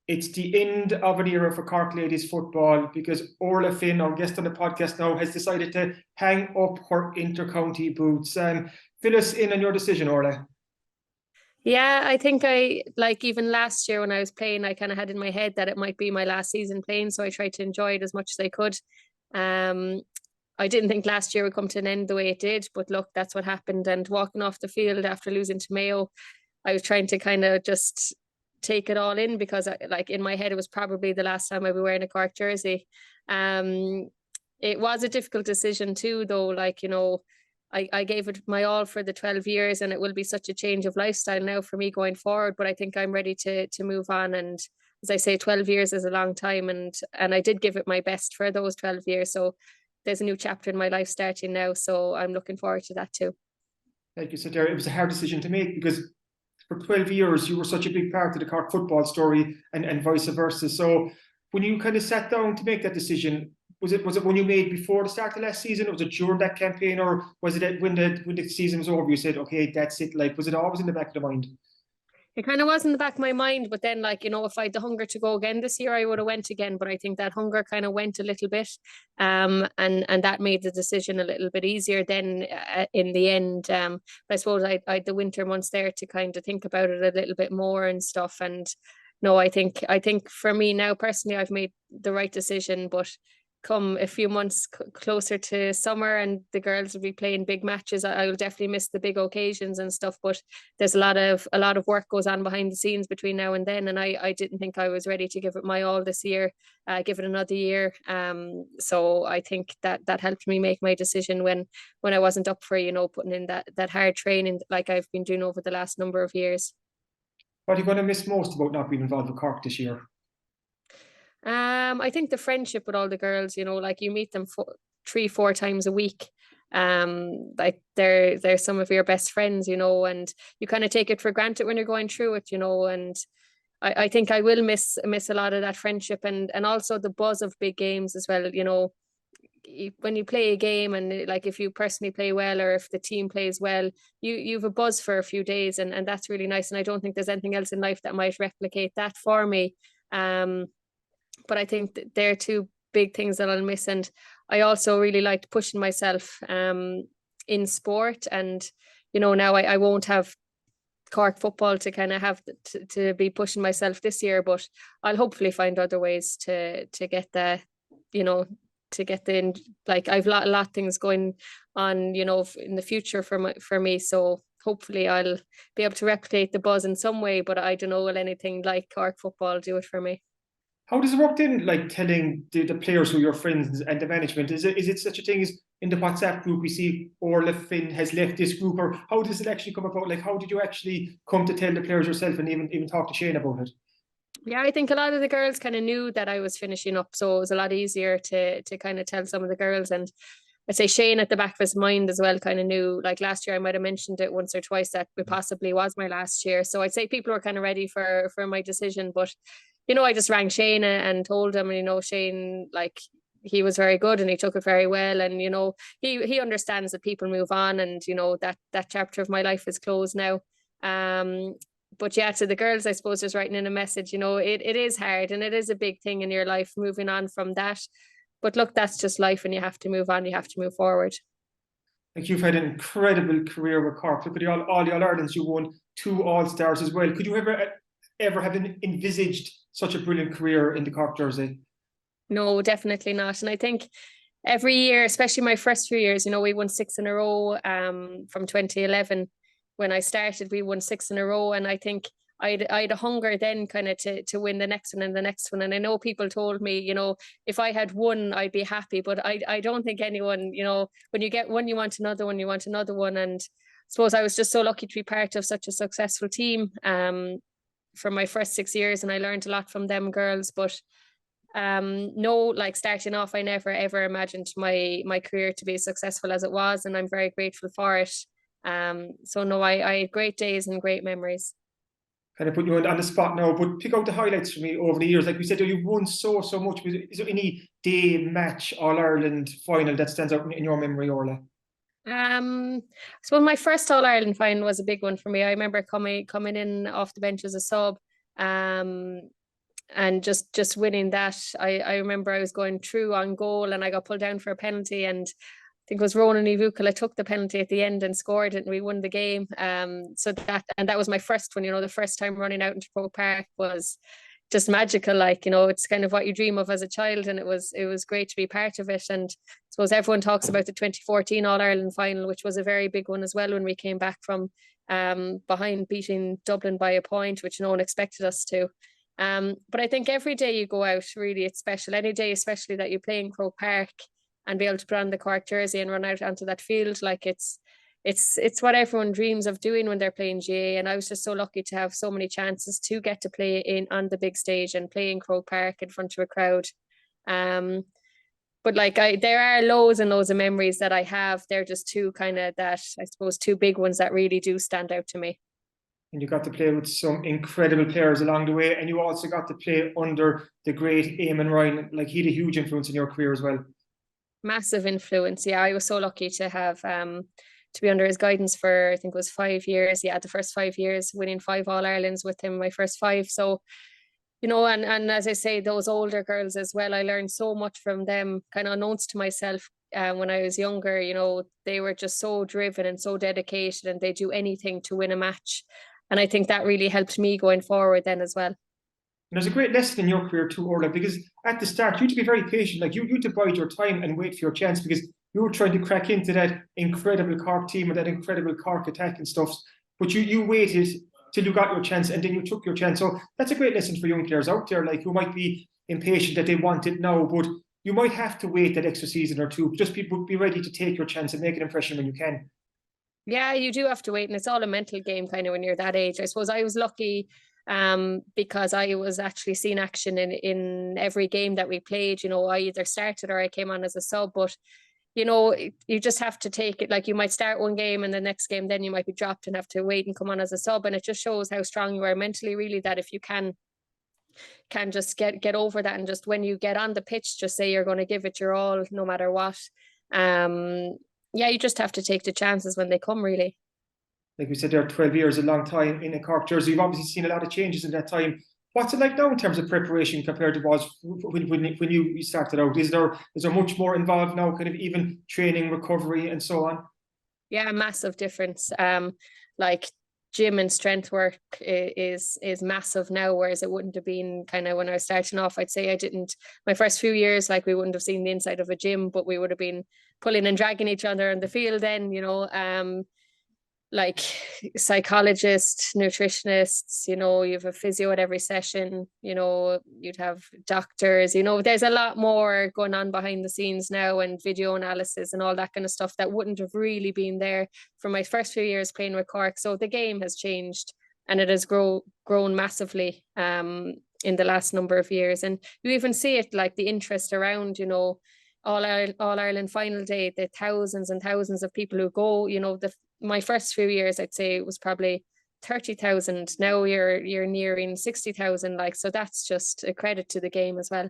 It's the end of an era for Cork ladies football because Orla Finn, our guest on the podcast now, has decided to hang up her inter-county boots. Fill us in on your decision, Orla. Yeah, I think even last year when I was playing, I kind of had in my head that it might be my last season playing, so I tried to enjoy it as much as I could. Um, I didn't think last year would come to an end the way it did, but look, that's what happened. And walking off the field after losing to Mayo, I was trying to kind of just take it all in because, like in my head, it was probably the last time I'd be wearing a Cork jersey. Um, it was a difficult decision too, though. I gave it my all for the 12 years, and it will be such a change of lifestyle now for me going forward. But I think I'm ready to move on. And as I say, 12 years is a long time, and I did give it my best for those 12 years. So there's a new chapter in my life starting now. So I'm looking forward to that too. Like you said there, it was a hard decision to make because for 12 years you were such a big part of the Cork football story and vice versa. So when you kind of sat down to make that decision, was it when you made before the start of last season? Or was it during that campaign, or was it when the season was over? You said, "Okay, that's it." Like, was it always in the back of the mind? It kind of was in the back of my mind, but then if I had the hunger to go again this year, I would have went again. But I think that hunger kind of went a little bit, and that made the decision a little bit easier. Then in the end, but I suppose I had the winter months there to kind of think about it a little bit more and stuff. And no, I think for me now personally, I've made the right decision. But come a few months closer to summer and the girls will be playing big matches, I will definitely miss the big occasions and stuff. But there's a lot of work goes on behind the scenes between now and then, and I didn't think I was ready to give it my all this year, give it another year. So I think that helped me make my decision when I wasn't up for putting in that hard training like I've been doing over the last number of years. What are you going to miss most about not being involved with Cork this year? I think the friendship with all the girls, like you meet them 3-4 times a week. Like they're some of your best friends, and you kind of take it for granted when you're going through it, and I think I will miss a lot of that friendship and also the buzz of big games as well. When you play a game and like if you personally play well or if the team plays well, you have a buzz for a few days, and that's really nice. And I don't think there's anything else in life that might replicate that for me. Um, but I think they're two big things that I'll miss. And I also really liked pushing myself in sport. And, now I won't have Cork football to kind of have to be pushing myself this year, but I'll hopefully find other ways to get you know, like I've a lot of things going on, in the future for me. So hopefully I'll be able to replicate the buzz in some way, but I don't know will anything like Cork football do it for me. How does it work then, like telling the players who are your friends and the management? Is it such a thing as in the WhatsApp group we see Orla Finn has left this group, or how does it actually come about? Like, how did you actually come to tell the players yourself and even talk to Shane about it? Yeah, I think a lot of the girls kind of knew that I was finishing up, so it was a lot easier to kind of tell some of the girls. And I'd say Shane at the back of his mind as well kind of knew. Like last year, I might have mentioned it once or twice that it possibly was my last year. So I'd say people were kind of ready for my decision. But I just rang Shane and told him, and Shane, like he was very good and he took it very well. And he understands that people move on, and that chapter of my life is closed now. Um, but yeah, to the girls, I suppose just writing in a message, it is hard and it is a big thing in your life moving on from that. But look, that's just life and you have to move on, you have to move forward. Like, you've had an incredible career with Cork. Look at all the All Irelands you won, two All Stars as well. Could you ever have envisaged such a brilliant career in the Cork jersey? No, definitely not. And I think every year, especially my first few years, we won six in a row from 2011. When I started, we won six in a row. And I think I'd a hunger then kind of to win the next one and the next one. And I know people told me, if I had one, I'd be happy. But I don't think anyone, when you get one, you want another one, you want another one. And I suppose I was just so lucky to be part of such a successful team for my first 6 years. And I learned a lot from them girls. But no, like starting off, I never ever imagined my career to be as successful as it was, and I'm very grateful for it. So no, I had great days and great memories. Kind of put you on the spot now, but pick out the highlights for me over the years. Like we said, you've won so much. Is there any day, match, All Ireland final that stands out in your memory, Orla? So my first All Ireland final was a big one for me. I remember coming in off the bench as a sub. Um, and just winning that. I remember I was going through on goal and I got pulled down for a penalty, and I think it was Ronan Ivukala took the penalty at the end and scored it, and we won the game. So that was my first one. The first time running out into Croke Park was just magical. Like, it's kind of what you dream of as a child, and it was great to be part of it. And I suppose everyone talks about the 2014 All Ireland final, which was a very big one as well, when we came back from behind, beating Dublin by a point, which no one expected us to. But I think every day you go out, really, it's special. Any day, especially that you play in Croke Park and be able to put on the Cork jersey and run out onto that field, like it's what everyone dreams of doing when they're playing GA. And I was just so lucky to have so many chances to get to play in on the big stage and play in Croke Park in front of a crowd. But like there are loads and loads of memories that I have. They're just two kind of that, I suppose, two big ones that really do stand out to me. And you got to play with some incredible players along the way, and you also got to play under the great Eamon Ryan. Like, he had a huge influence in your career as well. Massive influence. Yeah, I was so lucky to have to be under his guidance for, I think it was 5 years. Yeah, the first 5 years, winning 5 All Irelands with him, my first 5. So, and as I say, those older girls as well, I learned so much from them, kind of unknowns to myself. When I was younger, they were just so driven and so dedicated, and they do anything to win a match. And I think that really helped me going forward then as well. And there's a great lesson in your career too, Orla, because at the start, you had to be very patient. Like, you had to bide your time and wait for your chance, because you were trying to crack into that incredible Cork team and that incredible Cork attack and stuff. But you waited till you got your chance, and then you took your chance. So that's a great lesson for young players out there, like, who might be impatient that they want it now, but you might have to wait that extra season or two. Just be ready to take your chance and make an impression when you can. Yeah, you do have to wait, and it's all a mental game kind of when you're that age. I suppose I was lucky because I was actually seeing action in every game that we played. I either started or I came on as a sub, but you just have to take it. Like, you might start one game and the next game then you might be dropped and have to wait and come on as a sub, and it just shows how strong you are mentally, really, that if you can just get over that, and just when you get on the pitch, just say you're going to give it your all no matter what. Yeah, you just have to take the chances when they come, really. Like we said, there, 12 years, a long time in a Cork jersey. You've obviously seen a lot of changes in that time. What's it like now in terms of preparation compared to was when you started out? Is there much more involved now, kind of even training, recovery, and so on? Yeah, massive difference. Like, gym and strength work is massive now, whereas it wouldn't have been kind of when I was starting off. I'd say my first few years, like, we wouldn't have seen the inside of a gym, but we would have been pulling and dragging each other in the field then, like psychologists, nutritionists, you have a physio at every session, you'd have doctors, there's a lot more going on behind the scenes now, and video analysis and all that kind of stuff that wouldn't have really been there for my first few years playing with Cork. So the game has changed, and it has grown massively in the last number of years. And you even see it, like, the interest around, All Ireland final day, the thousands and thousands of people who go. My first few years, I'd say it was probably 30,000. Now you're nearing 60,000. Like, so that's just a credit to the game as well.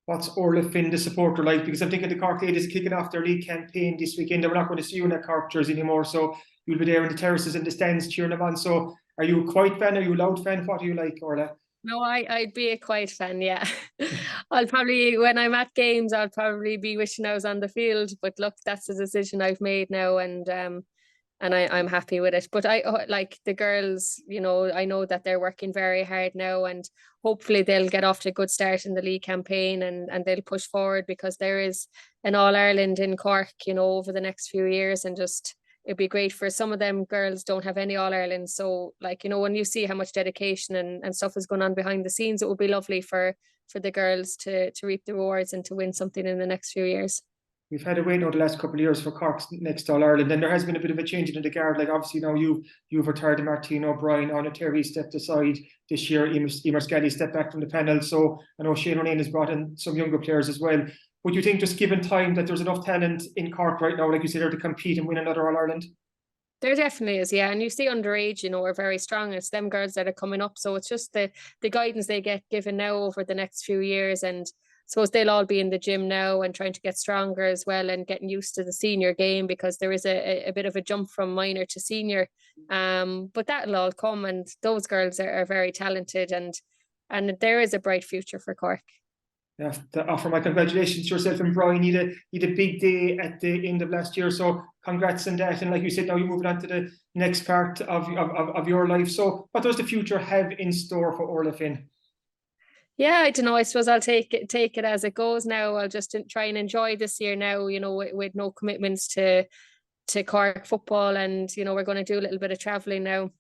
What's Orla Finn, the supporter, like? Because I'm thinking the Cork ladies are kicking off their league campaign this weekend, and we're not going to see you in that Cork jersey anymore. So you'll be there in the terraces and the stands cheering them on. So are you a quiet fan? Are you a loud fan? What do you like, Orla? No, I'd be a quiet fan, yeah. I'll probably, when I'm at games, I'll probably be wishing I was on the field. But look, that's the decision I've made now, and I'm happy with it. But I like the girls, I know that they're working very hard now, and hopefully they'll get off to a good start in the league campaign, and they'll push forward, because there is an All Ireland in Cork, over the next few years, and just it'd be great for some of them girls don't have any All Ireland. So, like, when you see how much dedication and stuff is going on behind the scenes, it would be lovely for the girls to reap the rewards and to win something in the next few years. We've had a wait now the last couple of years for Cork's next All Ireland, and there has been a bit of a change in the guard. Like, obviously now you've retired, Martine O'Brien, Anna Terry stepped aside this year, Emer Scally stepped back from the panel. So I know Shane O'Neill has brought in some younger players as well. Would you think, just given time, that there's enough talent in Cork right now, like you said, there to compete and win another All Ireland? There definitely is, yeah. And you see underage, are very strong. It's them girls that are coming up. So it's just the guidance they get given now over the next few years. And I suppose they'll all be in the gym now and trying to get stronger as well, and getting used to the senior game, because there is a bit of a jump from minor to senior. But that'll all come, and those girls are very talented. And and there is a bright future for Cork. Yeah, to offer my congratulations to yourself and Brian. You had a big day at the end of last year, so congrats on that. And like you said, now you're moving on to the next part of your life. So what does the future have in store for Orla Finn? Yeah, I don't know. I suppose I'll take it as it goes now. I'll just try and enjoy this year now, with no commitments to Cork football, and we're going to do a little bit of traveling now.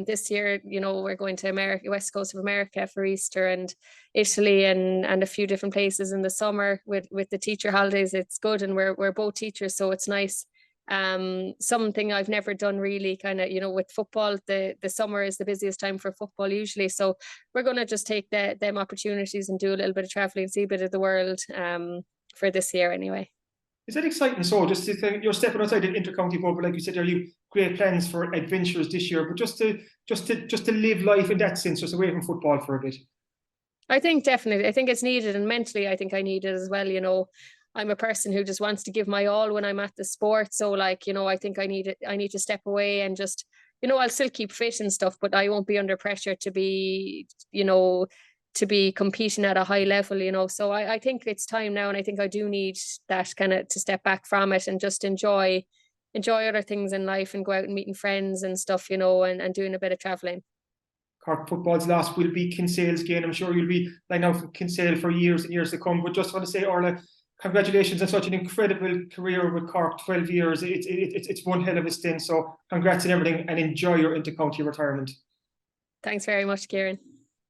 This year, we're going to America, west coast of America for Easter, and Italy, and a few different places in the summer with the teacher holidays. It's good, and we're both teachers, so it's nice. Something I've never done really, kind of, with football. The summer is the busiest time for football usually, so we're going to just take them opportunities and do a little bit of traveling, see a bit of the world, for this year anyway. Is that exciting? So just to think you're stepping outside the intercounty bubble, like you said, are you great plans for adventures this year? But just to live life in that sense, just away from football for a bit. I think definitely. I think it's needed, and mentally, I think I need it as well. I'm a person who just wants to give my all when I'm at the sport. So, I think I need it. I need to step away and just, I'll still keep fit and stuff, but I won't be under pressure to be, to be competing at a high level. So I think it's time now, and I think I do need that kind of to step back from it and just enjoy other things in life and go out and meeting friends and stuff, and doing a bit of traveling. Cork football's last will be Kinsale's game. I'm sure you'll be lining out for Kinsale for years and years to come. But just want to say, Orla, congratulations on such an incredible career with Cork. 12 years. It's one hell of a stint. So congrats on everything, and enjoy your intercounty retirement. Thanks very much, Kieran.